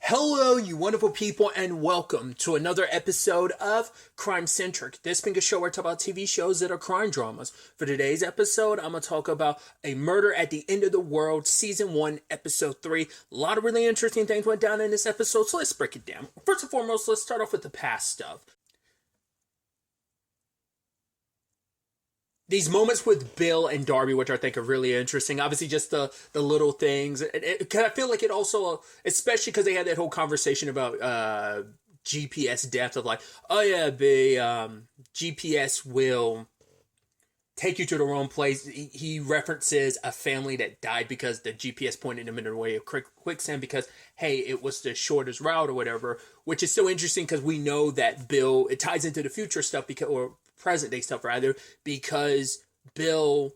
Hello, you wonderful people, and welcome to another episode of Centric. This being a show where I talk about TV shows that are crime dramas. For today's episode, I'm going to talk about A Murder at the End of the World, Season 1, Episode 3. A lot of really interesting things went down in this episode, so let's break it down. First and foremost, let's start off with the past stuff. These moments with Bill and Darby, which I think are really interesting. Obviously, just the little things. I feel like it also, especially because they had that whole conversation about GPS death of like, oh yeah, the GPS will take you to the wrong place. He references a family that died because the GPS pointed them in the way of quicksand because, hey, it was the shortest route or whatever, which is so interesting because we know that Bill, it ties into the future stuff because, or present day stuff rather, because Bill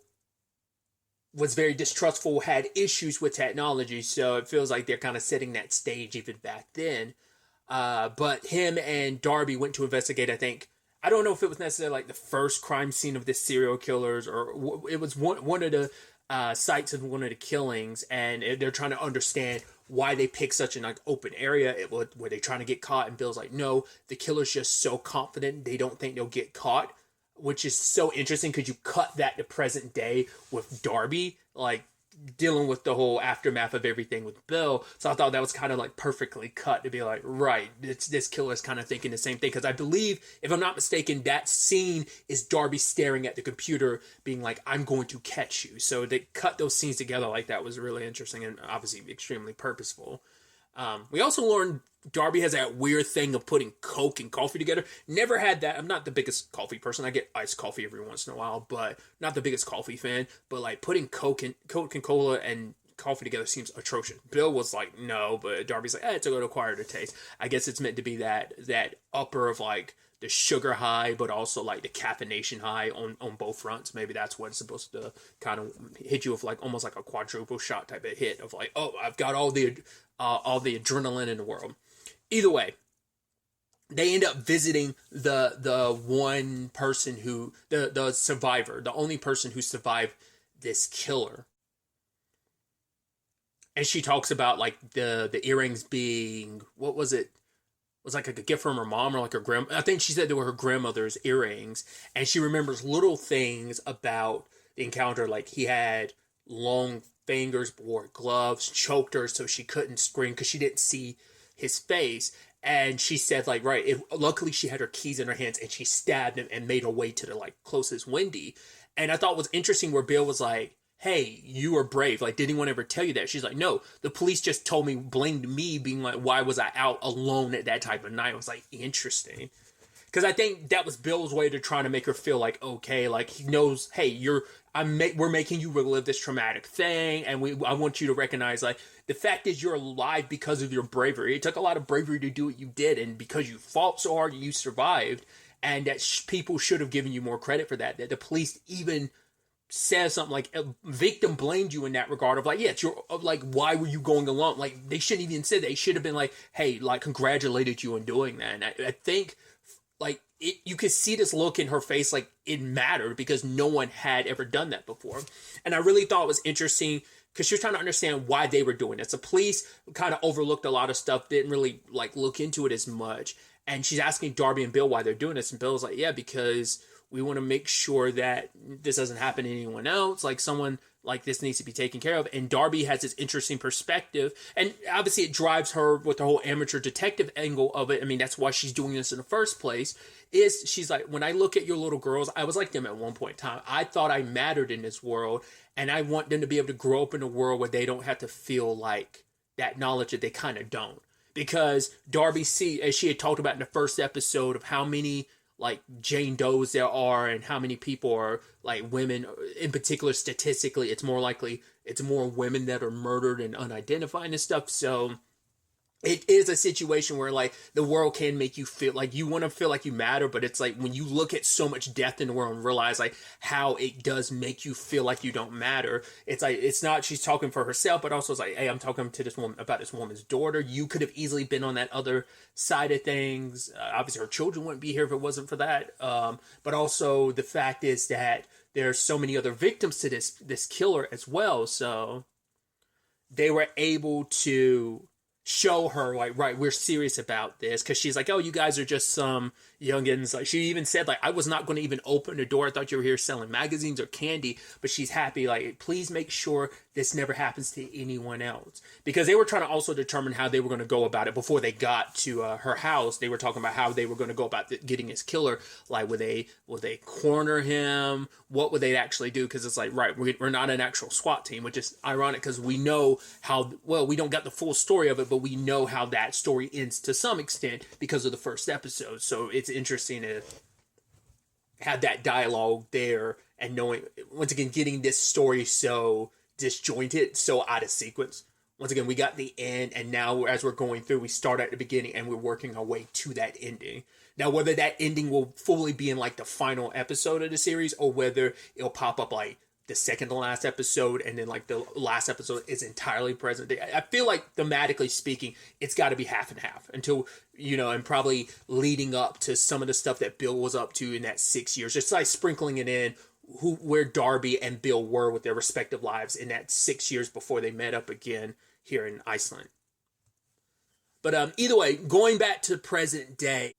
was very distrustful, had issues with technology, so it feels like they're kind of setting that stage even back then. But him and Darby went to investigate, I think, I don't know if it was necessarily like the first crime scene of this serial killers, or it was one of the sites of one of the killings, and they're trying to understand why they picked such an like open area. Were they trying to get caught? And Bill's like, no, the killer's just so confident they don't think they'll get caught, which is so interesting because you cut that to present day with Darby, like dealing with the whole aftermath of everything with Bill. So I thought that was kind of like perfectly cut to be like, right, this killer is kind of thinking the same thing. Because I believe, if I'm not mistaken, that scene is Darby staring at the computer being like, I'm going to catch you. So they cut those scenes together like that was really interesting and obviously extremely purposeful. We also learned Darby has that weird thing of putting Coke and coffee together. Never had that. I'm not the biggest coffee person. I get iced coffee every once in a while, but not the biggest coffee fan. But like putting Coke and cola and coffee together seems atrocious. Bill was like, no, but Darby's like, it's a good acquired taste. I guess it's meant to be that upper of like the sugar high, but also like the caffeination high on both fronts. Maybe that's what it's supposed to kind of hit you with, like almost like a quadruple shot type of hit of like, oh, I've got all the adrenaline in the world. Either way, they end up visiting the one person who the survivor, the only person who survived this killer. And she talks about like the earrings being, what was it? Was like a gift from her mom or like her grandma. I think she said they were her grandmother's earrings, and she remembers little things about the encounter, like he had long fingers, wore gloves, choked her so she couldn't scream because she didn't see his face. And she said like, right, luckily she had her keys in her hands and she stabbed him and made her way to the like closest Wendy. And I thought it was interesting where Bill was like, hey, you were brave. Like, did anyone ever tell you that? She's like, no, the police just told me, blamed me, being like, why was I out alone at that type of night? I was like, interesting. Because I think that was Bill's way to try to make her feel like, okay, like he knows, hey, we're making you relive this traumatic thing, and I want you to recognize, like, the fact is you're alive because of your bravery. It took a lot of bravery to do what you did, and because you fought so hard, you survived, and that people should have given you more credit for that. That the police even says something like a victim blamed you in that regard of like, yeah, it's your, like, why were you going alone? Like, they shouldn't even say that. They should have been like, hey, like, congratulated you on doing that. And I think like you could see this look in her face, like it mattered because no one had ever done that before. And I really thought it was interesting because she was trying to understand why they were doing this. The police kind of overlooked a lot of stuff, didn't really like look into it as much. And she's asking Darby and Bill why they're doing this, and Bill's like, yeah, because we want to make sure that this doesn't happen to anyone else. Like, someone like this needs to be taken care of. And Darby has this interesting perspective. And obviously it drives her with the whole amateur detective angle of it. I mean, that's why she's doing this in the first place. Is she's like, when I look at your little girls, I was like them at one point in time. I thought I mattered in this world. And I want them to be able to grow up in a world where they don't have to feel like that knowledge that they kind of don't. Because Darby, as she had talked about in the first episode, of how many like Jane Does there are and how many people are like women in particular. Statistically, it's more women that are murdered and unidentified and stuff. So it is a situation where like the world can make you feel like you want to feel like you matter, but it's like when you look at so much death in the world and realize like how it does make you feel like you don't matter. It's like, it's not she's talking for herself, but also it's like, hey, I'm talking to this woman about this woman's daughter. You could have easily been on that other side of things. Obviously her children wouldn't be here if it wasn't for that. But also the fact is that there are so many other victims to this killer as well. So they were able to show her like, right, we're serious about this, because she's like, oh, you guys are just some youngins. Like, she even said like, I was not going to even open the door, I thought you were here selling magazines or candy. But she's happy, like, please make sure this never happens to anyone else, because they were trying to also determine how they were going to go about it before they got to her house. They were talking about how they were going to go about getting his killer. Like, would they corner him? What would they actually do? Because it's like, right, we're not an actual SWAT team, which is ironic because we know how, well, we don't get the full story of it, but we know how that story ends to some extent because of the first episode. So it's interesting to have that dialogue there, and knowing, once again, getting this story so disjointed, so out of sequence. Once again, we got the end, and now as we're going through, we start at the beginning and we're working our way to that ending. Now, whether that ending will fully be in like the final episode of the series, or whether it'll pop up like the second to last episode, and then like the last episode is entirely present day. I feel like thematically speaking, it's got to be half and half until, and probably leading up to some of the stuff that Bill was up to in that 6 years. Just like sprinkling it in where Darby and Bill were with their respective lives in that 6 years before they met up again here in Iceland. But either way, going back to present day,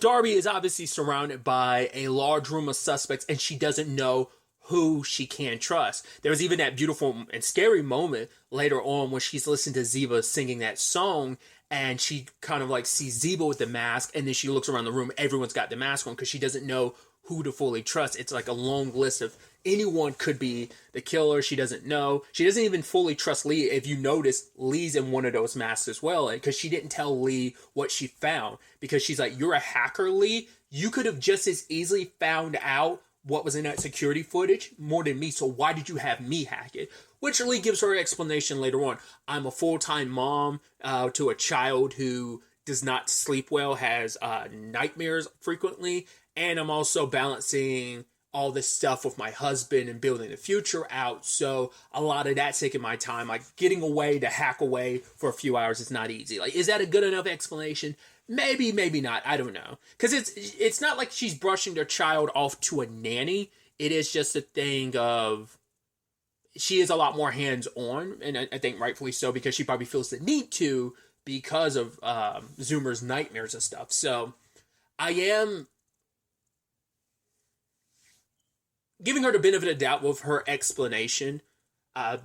Darby is obviously surrounded by a large room of suspects, and she doesn't know who she can trust. There was even that beautiful and scary moment later on when she's listening to Ziva singing that song, and she kind of like sees Ziva with the mask, and then she looks around the room, everyone's got the mask on, because she doesn't know who to fully trust. It's like a long list of anyone could be the killer. She doesn't know. She doesn't even fully trust Lee. If you notice, Lee's in one of those masks as well, because she didn't tell Lee what she found, because she's like, you're a hacker, Lee. You could have just as easily found out what was in that security footage more than me, so why did you have me hack it? Which Lee gives her an explanation later on. I'm a full-time mom to a child who does not sleep well, has nightmares frequently, and I'm also balancing all this stuff with my husband and building the future out. So a lot of that's taking my time. Like, getting away to hack away for a few hours is not easy. Like, is that a good enough explanation? Maybe, maybe not. I don't know. Because it's not like she's brushing their child off to a nanny. It is just a thing of, she is a lot more hands-on, and I think rightfully so, because she probably feels the need to because of Zoomer's nightmares and stuff. So I am giving her the benefit of the doubt with her explanation,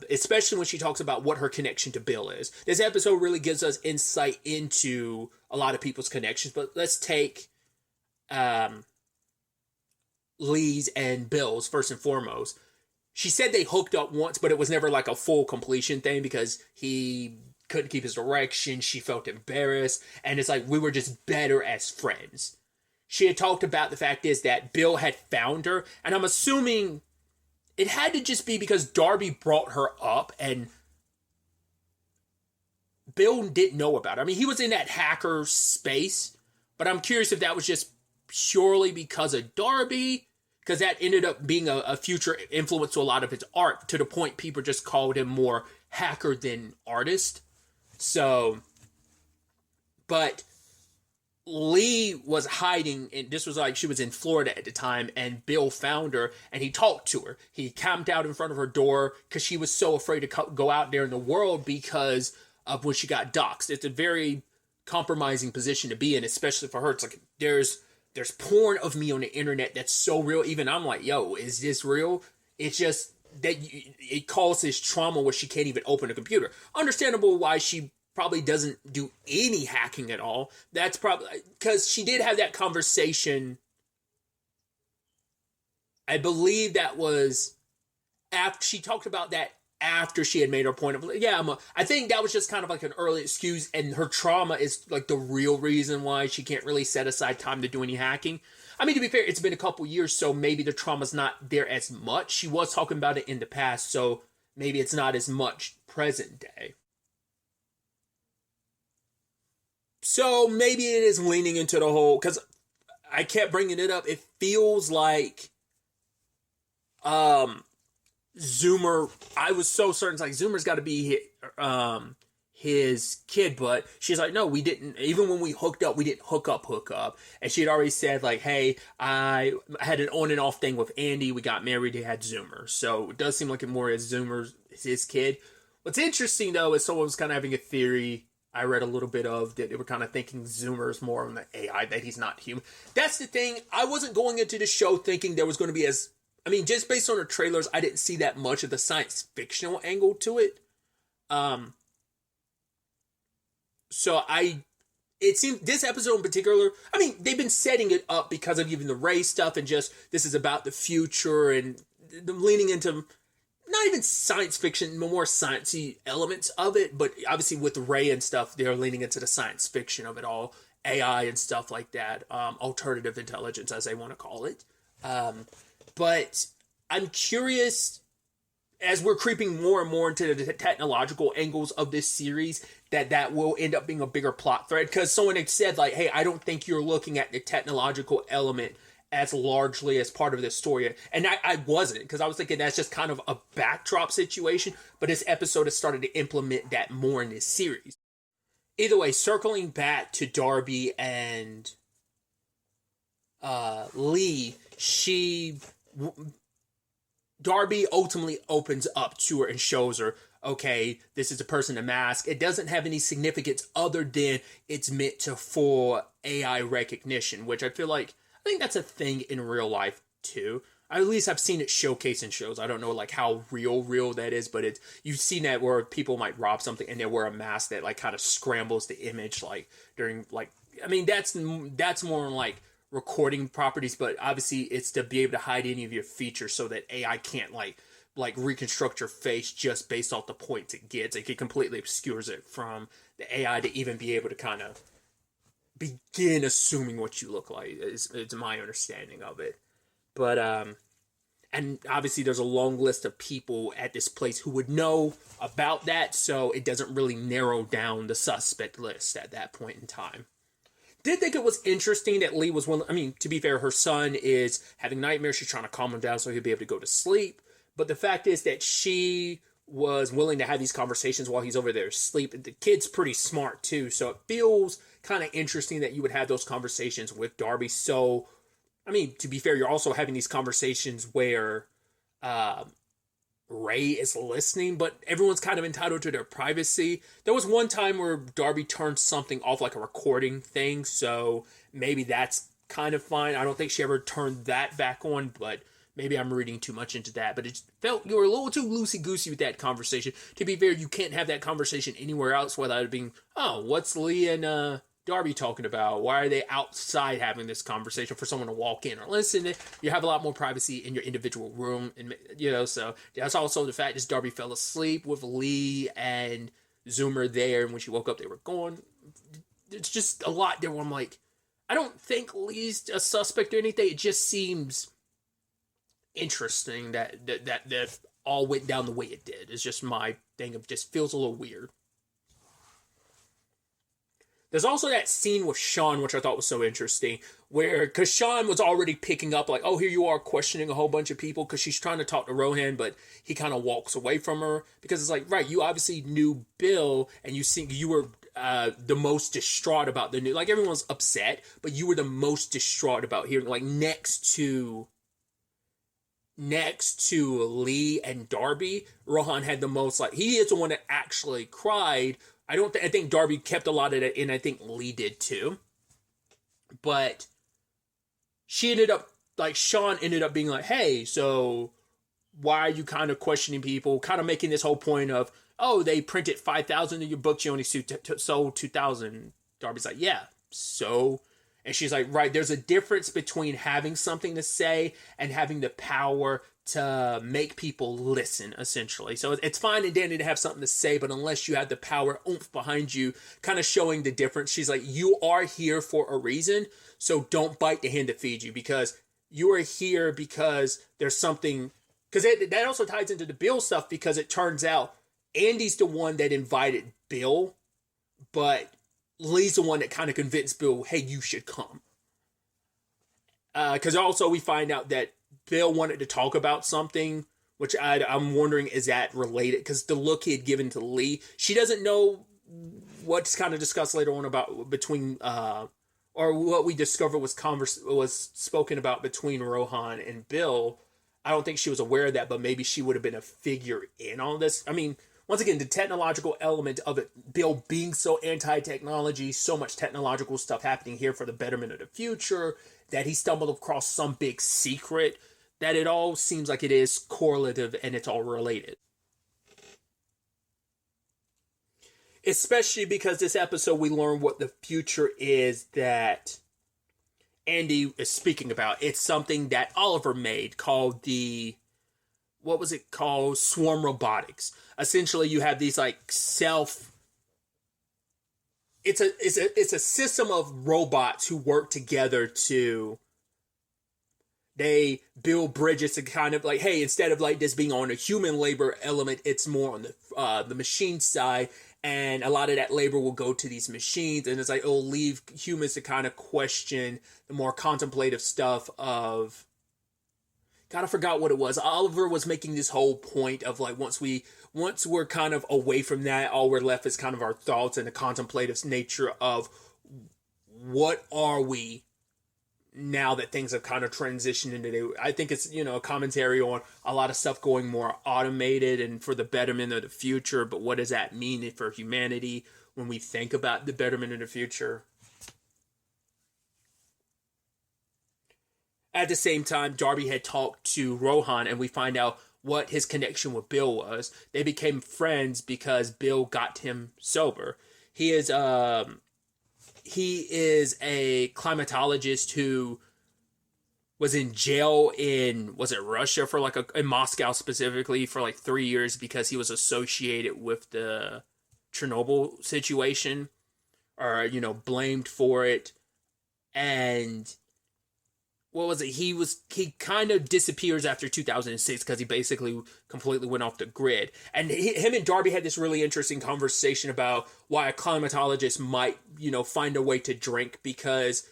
especially when she talks about what her connection to Bill is. This episode really gives us insight into a lot of people's connections, but let's take Lee's and Bill's first and foremost. She said they hooked up once, but it was never like a full completion thing because he couldn't keep his direction. She felt embarrassed, and it's like we were just better as friends. She had talked about the fact is that Bill had found her, and I'm assuming it had to just be because Darby brought her up and Bill didn't know about it. I mean, he was in that hacker space, but I'm curious if that was just purely because of Darby, because that ended up being a future influence to a lot of his art, to the point people just called him more hacker than artist. So, but Lee was hiding, and this was like she was in Florida at the time, and Bill found her and he talked to her. He camped out in front of her door because she was so afraid to go out there in the world because of when she got doxxed. It's a very compromising position to be in, especially for her. It's like there's porn of me on the internet that's so real. Even I'm like, yo, is this real? It's just that it causes trauma where she can't even open a computer. Understandable why she probably doesn't do any hacking at all. That's probably because she did have that conversation. I believe that was after she talked about that after she had made her point of, yeah, I think that was just kind of like an early excuse, and her trauma is like the real reason why she can't really set aside time to do any hacking. I mean, to be fair, it's been a couple years, so maybe the trauma's not there as much. She was talking about it in the past, so maybe it's not as much present day. So maybe it is leaning into the whole, because I kept bringing it up, it feels like Zoomer, I was so certain, it's like, Zoomer's got to be his kid, but she's like, no, we didn't, even when we hooked up, we didn't hook up. And she had already said, like, hey, I had an on and off thing with Andy, we got married, he had Zoomer. So it does seem like it more as Zoomer's his kid, What's interesting though is someone was kind of having a theory I read a little bit of that they were kind of thinking Zoomer's more on the AI, that he's not human. That's the thing. I wasn't going into the show thinking there was going to be just based on the trailers, I didn't see that much of the science fictional angle to it. Um, it seemed this episode in particular, they've been setting it up because of even the Ray stuff and just this is about the future and them leaning into not even science fiction, more sciencey elements of it, but obviously with Ray and stuff, they're leaning into the science fiction of it all, AI and stuff like that, alternative intelligence as they want to call it. But I'm curious, as we're creeping more and more into the technological angles of this series, that will end up being a bigger plot thread. Because someone had said, like, hey, I don't think you're looking at the technological element as largely as part of this story. And I wasn't, because I was thinking that's just kind of a backdrop situation. But this episode has started to implement that more in this series. Either way, circling back to Darby and Lee, Darby ultimately opens up to her and shows her, okay, this is a person in a mask. It doesn't have any significance other than it's meant for AI recognition, which I think that's a thing in real life too. At least I've seen it showcased in shows. I don't know like how real that is, but you've seen that where people might rob something and they wear a mask that like kind of scrambles the image like during like, that's more like recording properties, but obviously it's to be able to hide any of your features so that AI can't like reconstruct your face just based off the points it gets. It completely obscures it from the AI to even be able to kind of begin assuming what you look like. It's my understanding of it. But and obviously there's a long list of people at this place who would know about that, so it doesn't really narrow down the suspect list at that point in time. Did think it was interesting that Lee was willing. To be fair, her son is having nightmares. She's trying to calm him down so he'll be able to go to sleep. But the fact is that she was willing to have these conversations while he's over there asleep. The kid's pretty smart too, so it feels kind of interesting that you would have those conversations with Darby. So, to be fair, you're also having these conversations where Ray is listening, but everyone's kind of entitled to their privacy. There was one time where Darby turned something off, like a recording thing, so maybe that's kind of fine. I don't think she ever turned that back on, but maybe I'm reading too much into that. But it felt you were a little too loosey-goosey with that conversation. To be fair, you can't have that conversation anywhere else without it being, oh, what's Lee and Darby talking about? Why are they outside having this conversation for someone to walk in or listen? You have a lot more privacy in your individual room, and so that's also the fact that Darby fell asleep with Lee and Zoomer there, and when she woke up, they were gone. It's just a lot there where I'm like, I don't think Lee's a suspect or anything. It just seems interesting that all went down the way it did. It's just my thing of just feels a little weird. There's also that scene with Sean, which I thought was so interesting, because Sean was already picking up, like, oh, here you are questioning a whole bunch of people, because she's trying to talk to Rohan, but he kind of walks away from her, because it's like, right, you obviously knew Bill, and you were the most distraught about the news. Like, everyone's upset, but you were the most distraught about hearing, like, next to Lee and Darby, Rohan had the most, like, he is the one that actually cried. I think Darby kept a lot of that in. I think Lee did too. But Sean ended up being like, hey, so why are you kind of questioning people? Kind of making this whole point of, oh, they printed 5,000 of your books, you only sold 2,000. Darby's like, yeah, so? And she's like, right, there's a difference between having something to say and having the power to make people listen, essentially. So it's fine and dandy to have something to say, but unless you have the power oomph behind you, kind of showing the difference. She's like, you are here for a reason, so don't bite the hand that feeds you, because you are here because there's something, because that also ties into the Bill stuff, because it turns out Andy's the one that invited Bill, but Lee's the one that kind of convinced Bill, hey, you should come. Because also we find out that Bill wanted to talk about something, which I'm wondering, is that related? Because the look he had given to Lee, she doesn't know what's kind of discussed later on about between, or what we discovered was spoken about between Rohan and Bill. I don't think she was aware of that, but maybe she would have been a figure in all this. once again, the technological element of it, Bill being so anti-technology, so much technological stuff happening here for the betterment of the future, that he stumbled across some big secret, that it all seems like it is correlative and it's all related. Especially because this episode we learn what the future is that Andy is speaking about. It's something that Oliver made called what was it called? Swarm robotics. Essentially, you have these like it's a system of robots who work together they build bridges to kind of like, hey, instead of like this being on a human labor element, it's more on the machine side. And a lot of that labor will go to these machines, and it's like it'll leave humans to kind of question the more contemplative stuff of. God, I forgot what it was. Oliver was making this whole point of like once we're kind of away from that, all we're left is kind of our thoughts and the contemplative nature of what are we now that things have kind of transitioned into. I think it's, a commentary on a lot of stuff going more automated and for the betterment of the future. But what does that mean for humanity when we think about the betterment of the future? At the same time, Darby had talked to Rohan, and we find out what his connection with Bill was. They became friends because Bill got him sober. He is a climatologist who was in jail was it Russia for in Moscow specifically for 3 years because he was associated with the Chernobyl situation or, blamed for it. And what was it? He kind of disappears after 2006 because he basically completely went off the grid. And him and Darby had this really interesting conversation about why a climatologist might, find a way to drink, because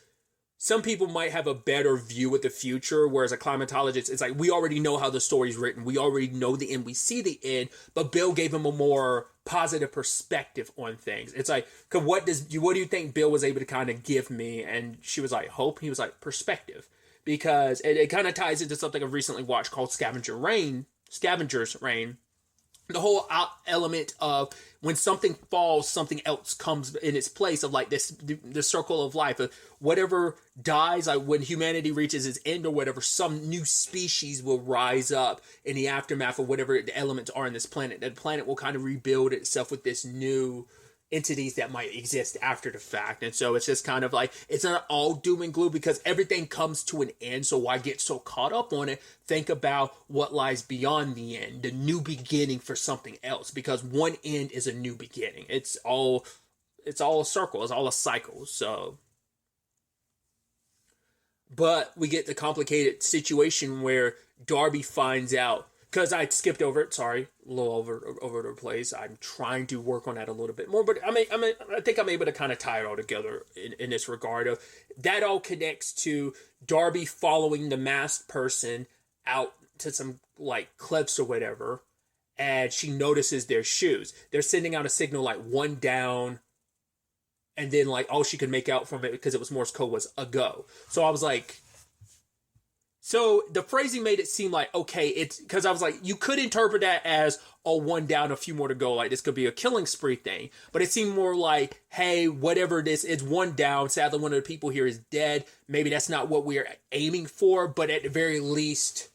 some people might have a better view of the future, whereas a climatologist, it's like, we already know how the story's written. We already know the end. We see the end. But Bill gave him a more positive perspective on things. It's like, what do you think Bill was able to kind of give me? And she was like, hope. He was like, perspective. Because it kind of ties into something I've recently watched called Scavenger's Reign. The whole element of when something falls, something else comes in its place, of like the circle of life. Of whatever dies, like when humanity reaches its end or whatever, some new species will rise up in the aftermath of whatever the elements are in this planet. And the planet will kind of rebuild itself with this new entities that might exist after the fact. And so it's just kind of like, it's not all doom and gloom because everything comes to an end. So why get so caught up on it? Think about what lies beyond the end, the new beginning for something else, because one end is a new beginning. It's all a circle. It's all a cycle. So, but we get the complicated situation where Darby finds out, because I skipped over it, sorry, a little over the place. I'm trying to work on that a little bit more, but I think I'm able to kind of tie it all together in this regard of that all connects to Darby following the masked person out to some cliffs or whatever, and she notices their shoes. They're sending out a signal like one down, and then all she could make out from it, because it was Morse code, was a go. So I was like, so the phrasing made it seem like, okay, it's because I was like, you could interpret that as, oh, one down, a few more to go. Like this could be a killing spree thing. But it seemed more like, hey, whatever this is, one down. Sadly, one of the people here is dead. Maybe that's not what we're aiming for. But at the very least,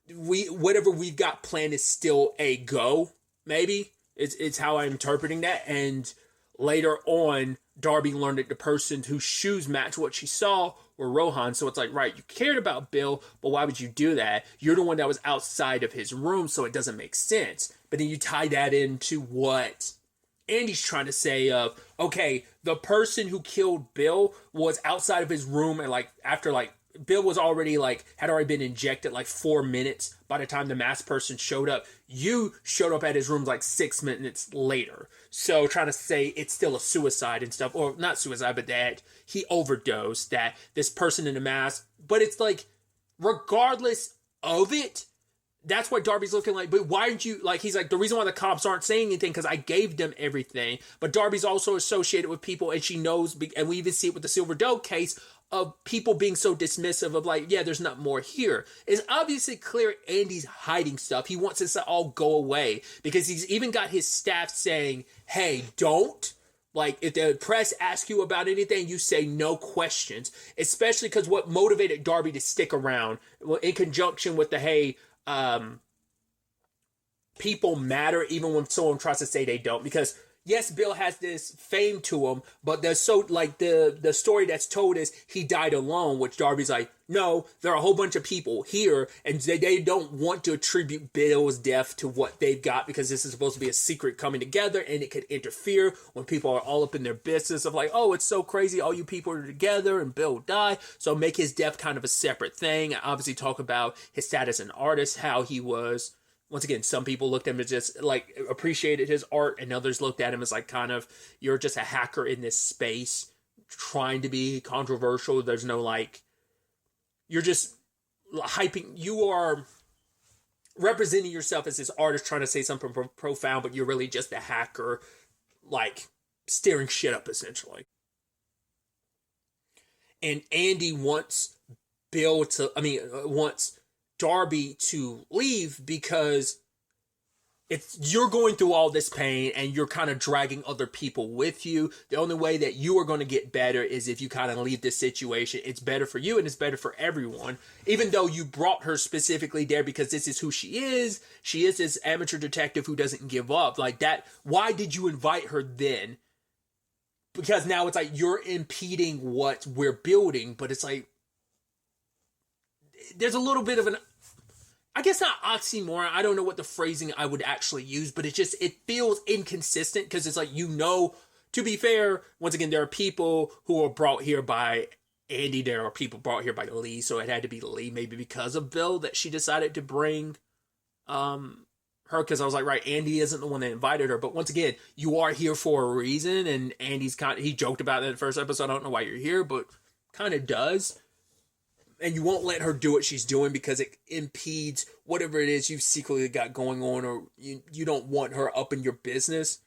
whatever we've got planned is still a go. Maybe it's how I'm interpreting that. And later on, Darby learned that the person whose shoes match what she saw were Rohan. So it's like, right, you cared about Bill, but why would you do that? You're the one that was outside of his room, so it doesn't make sense. But then you tie that into what Andy's trying to say of, okay, the person who killed Bill was outside of his room, and after Bill was already had already been injected 4 minutes by the time the masked person showed up. You showed up at his room 6 minutes later. So trying to say it's still a suicide and stuff, or not suicide, but that he overdosed, that this person in the mask. But it's regardless of it, that's what Darby's looking like. But why aren't you, he's like, the reason why the cops aren't saying anything because I gave them everything. But Darby's also associated with people, and she knows, and we even see it with the Silver Dog case, of people being so dismissive of like, yeah, there's not more here. It's obviously clear Andy's hiding stuff. He wants this to all go away because he's even got his staff saying, hey, don't. Like, if the press asks you about anything, you say no questions. Especially because what motivated Darby to stick around, in conjunction with the, hey, people matter even when someone tries to say they don't. Because, yes, Bill has this fame to him, but there's so, like, the story that's told is he died alone, which Darby's like, no, there are a whole bunch of people here, and they don't want to attribute Bill's death to what they've got because this is supposed to be a secret coming together, and it could interfere when people are all up in their business of like, oh, it's so crazy, all you people are together, and Bill died, so make his death kind of a separate thing. Obviously talk about his status as an artist, how he was, once again, some people looked at him as just like appreciated his art, and others looked at him as like kind of, you're just a hacker in this space trying to be controversial. There's no like, you're just hyping, you are representing yourself as this artist trying to say something profound, but you're really just a hacker, like stirring shit up essentially. And Andy wants wants Darby to leave because you're going through all this pain and you're kind of dragging other people with you. The only way that you are going to get better is if you kind of leave this situation. It's better for you and it's better for everyone. Even though you brought her specifically there because this is who she is. She is this amateur detective who doesn't give up. Like that, why did you invite her then? Because now it's like you're impeding what we're building, but it's like there's a little bit of an, I guess not oxymoron, I don't know what the phrasing I would actually use, but it feels inconsistent because it's like, to be fair, once again, there are people who are brought here by Andy, there are people brought here by Lee, so it had to be Lee, maybe because of Bill, that she decided to bring her, because I was like, right, Andy isn't the one that invited her, but once again, you are here for a reason, and Andy's he joked about it in the first episode, I don't know why you're here, but kind of does. And you won't let her do what she's doing because it impedes whatever it is you've secretly got going on, or you don't want her up in your business.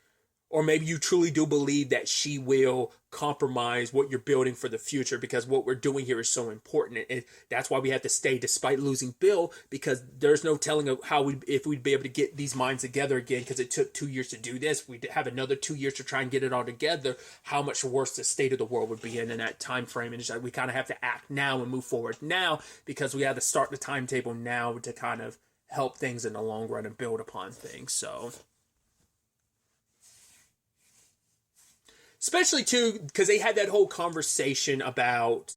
Or maybe you truly do believe that she will compromise what you're building for the future because what we're doing here is so important. And that's why we have to stay despite losing Bill, because there's no telling of if we'd be able to get these minds together again, because it took 2 years to do this. We'd have another 2 years to try and get it all together. How much worse the state of the world would be in that time frame. And it's like we kind of have to act now and move forward now because we have to start the timetable now to kind of help things in the long run and build upon things. So... especially, too, because they had that whole conversation about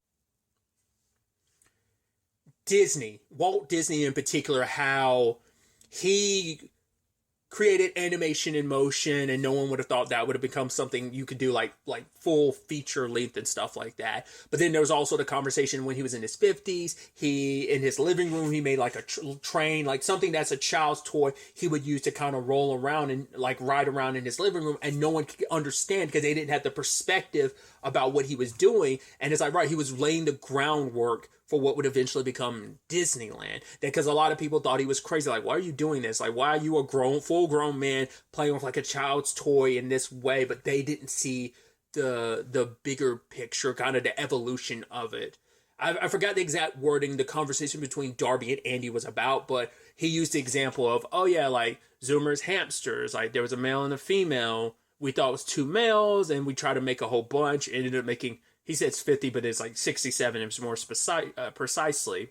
Disney, Walt Disney in particular, how he created animation in motion and no one would have thought that would have become something you could do like full feature length and stuff like that. But then there was also the conversation when he was in his 50s, in his living room, he made like a train, like something that's a child's toy he would use to kind of roll around and like ride around in his living room, and no one could understand because they didn't have the perspective about what he was doing. And it's like, right, he was laying the groundwork for what would eventually become Disneyland. Because a lot of people thought he was crazy. Like, why are you doing this? Like, why are you a full-grown man playing with like a child's toy in this way? But they didn't see the bigger picture, kind of the evolution of it. I forgot the exact wording the conversation between Darby and Andy was about, but he used the example of, oh yeah, like Zoomer's hamsters. Like there was a male and a female. We thought it was two males, and we tried to make a whole bunch. Ended up making... he said it's 50, but it's like 67. It's more precisely.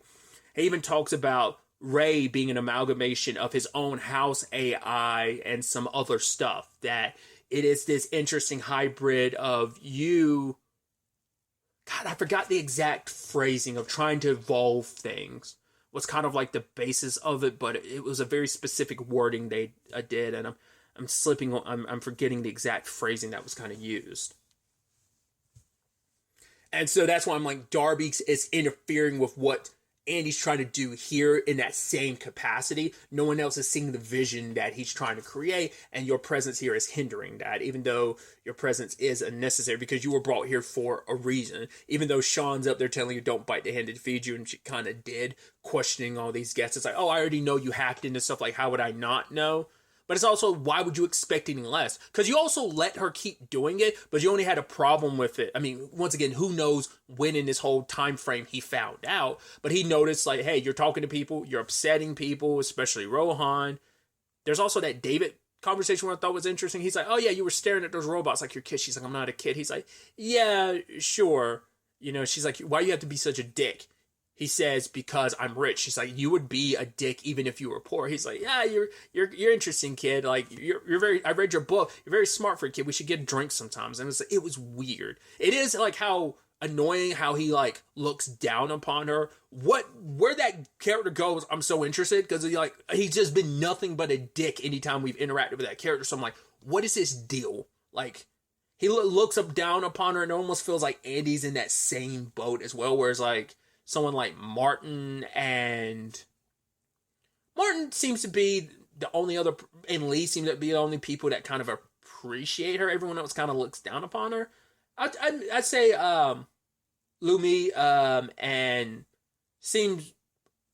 He even talks about Ray being an amalgamation of his own house AI and some other stuff. That it is this interesting hybrid of you... God, I forgot the exact phrasing of trying to evolve things. Was kind of like the basis of it, but it was a very specific wording they did, and I'm forgetting the exact phrasing that was kind of used. And so that's why I'm like, Darby is interfering with what Andy's trying to do here in that same capacity. No one else is seeing the vision that he's trying to create, and your presence here is hindering that, even though your presence is unnecessary because you were brought here for a reason. Even though Sean's up there telling you don't bite the hand that feeds you, and she kind of did, questioning all these guests. It's like, oh, I already know you hacked into stuff, like how would I not know? But it's also, why would you expect any less? Because you also let her keep doing it, but you only had a problem with it. I mean, once again, who knows when in this whole time frame he found out, but he noticed, like, hey, you're talking to people, you're upsetting people, especially Rohan. There's also that David conversation where I thought was interesting. He's like, oh yeah, you were staring at those robots like your kid. She's like, I'm not a kid. He's like, yeah, sure. You know, she's like, why do you have to be such a dick? He says, because I'm rich. She's like, you would be a dick even if you were poor. He's like, yeah, you're interesting, kid. Like, you're very, I read your book. You're very smart for a kid. We should get drinks sometimes. And it was weird. It is like how annoying how he like looks down upon her. Where that character goes, I'm so interested, because he's just been nothing but a dick anytime we've interacted with that character. So I'm like, what is his deal? Like, he looks up down upon her, and it almost feels like Andy's in that same boat as well, whereas like someone like Martin seems to be the only other, and Lee seem to be the only people that kind of appreciate her. Everyone else kind of looks down upon her. I'd say Lumi and seems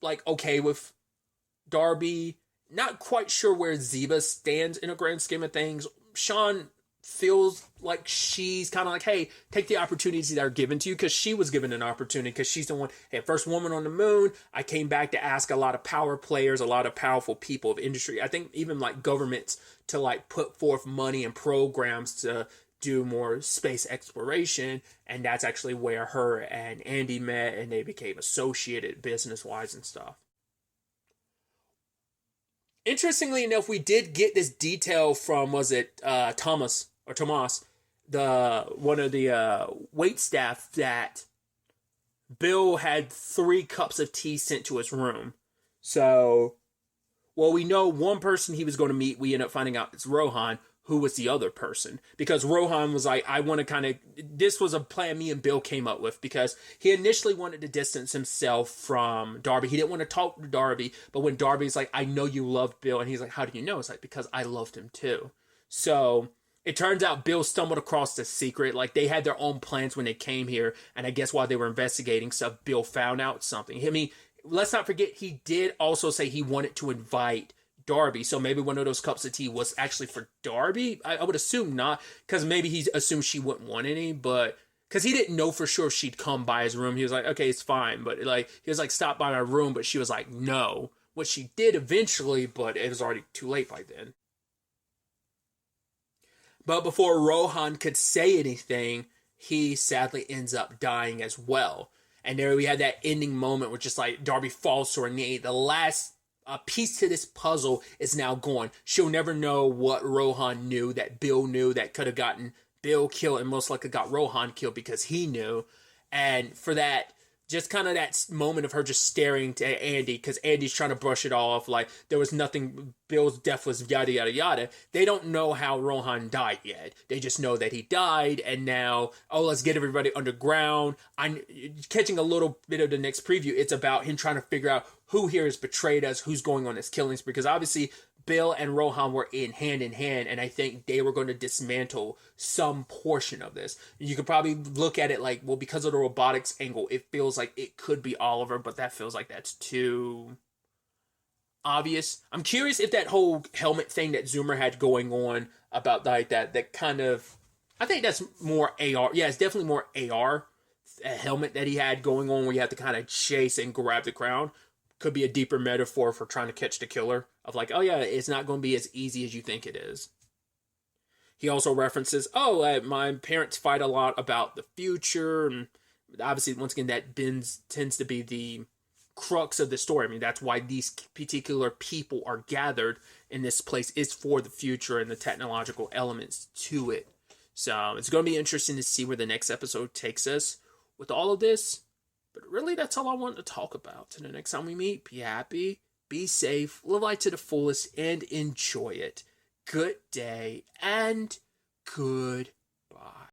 like okay with Darby. Not quite sure where Ziba stands in a grand scheme of things. Sean feels like she's kind of like, hey, take the opportunities that are given to you, because she was given an opportunity, because she's the one, hey, first woman on the moon. I came back to ask a lot of power players, a lot of powerful people of industry, I think even like governments, to like put forth money and programs to do more space exploration. And that's actually where her and Andy met, and they became associated business wise and stuff. Interestingly enough, we did get this detail from, was it Tomas, the one of the wait staff, that Bill had 3 cups of tea sent to his room. So, well, we know one person he was going to meet. We end up finding out it's Rohan. Who was the other person? Because Rohan was like, I want to kind of, this was a plan me and Bill came up with, because he initially wanted to distance himself from Darby. He didn't want to talk to Darby, but when Darby's like, I know you loved Bill, and he's like, how do you know? It's like, because I loved him too. So it turns out Bill stumbled across the secret. Like, they had their own plans when they came here, and I guess while they were investigating stuff, Bill found out something. I mean, let's not forget, he did also say he wanted to invite Darby, so maybe one of those cups of tea was actually for Darby. I would assume not, because maybe he assumed she wouldn't want any, but because he didn't know for sure if she'd come by his room. He was like, okay, it's fine, but like, he was like, stop by my room, but she was like, no, which she did eventually, but it was already too late by then. But before Rohan could say anything, he sadly ends up dying as well. And there we had that ending moment where just like Darby falls to her knee. The last a piece to this puzzle is now gone. She'll never know what Rohan knew, that Bill knew, that could have gotten Bill killed, and most likely got Rohan killed because he knew. And for that, just kind of that moment of her just staring to Andy, because Andy's trying to brush it off like there was nothing, Bill's death was yada yada yada. They don't know how Rohan died yet. They just know that he died, and now, oh, let's get everybody underground. I'm catching a little bit of the next preview. It's about him trying to figure out who here has betrayed us, who's going on this killings, because obviously Bill and Rohan were in hand, and I think they were going to dismantle some portion of this. You could probably look at it like, well, because of the robotics angle, it feels like it could be Oliver, but that feels like that's too obvious. I'm curious if that whole helmet thing that Zoomer had going on about like that kind of, I think that's more AR. Yeah, it's definitely more AR, a helmet that he had going on where you have to kind of chase and grab the crown. Could be a deeper metaphor for trying to catch the killer, of like, oh yeah, it's not going to be as easy as you think it is. He also references, my parents fight a lot about the future, and obviously, once again, that tends to be the crux of the story. I mean, that's why these particular people are gathered in this place, is for the future and the technological elements to it. So it's going to be interesting to see where the next episode takes us with all of this. But really, that's all I wanted to talk about. Till the next time we meet, be happy, be safe, live life to the fullest, and enjoy it. Good day, and goodbye.